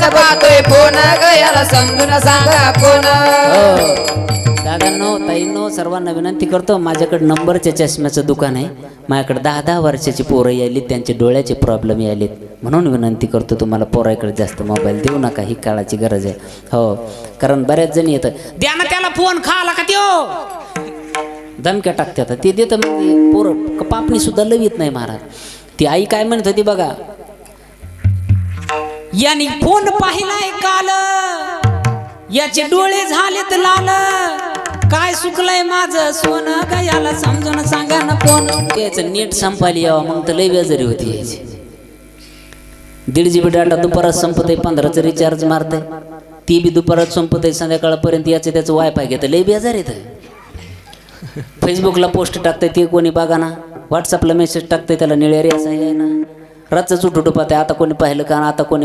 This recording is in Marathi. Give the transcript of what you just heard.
पाहतोय फोन ग याला समजून सांगा कोण. दादांनो ताईंनो सर्वांना विनंती करतो, माझ्याकडे नंबरच्या चष्म्याचं दुकान आहे. माझ्याकडे 10-10 वर्षाची पोरं यायली, त्यांचे डोळ्याचे प्रॉब्लेम यायलेत. म्हणून विनंती करतो तुम्हाला, पोराकडे जास्त मोबाईल देऊ नका, ही काळाची गरज आहे. हो, कारण बऱ्याच जणी येतं द्या ना त्याला फोन, खाला का त्यो धमक्या टाकतात. ते देतं मग पोरं पापणी सुद्धा लवित नाही महाराज. ती आई काय म्हणत होती बघा, यानी फोन पाहिलाय काल, याचे डोळे झालेत लाल, काय सुकलंय माझं सोनं ग याला समजून सांगा ना कोण. त्याचं नेट संपायला यावं मग तर लय बेजारी होती यायची. 1.5 GB डाटा दुपारात संपतय, 15चं रिचार्ज मारतंय, ती बी दुपारात संपतय, संध्याकाळपर्यंत याचं त्याचं वायफाय घेतं, लय बेजार येतं. फेसबुकला पोस्ट टाकतंय ते कोणी बघा ना, व्हॉट्सअपला मेसेज टाकतंय त्याला निळ्या रे असं आहे ना, रातच उठू पाहते, आता कोणी पाहिलं का, आता कोणी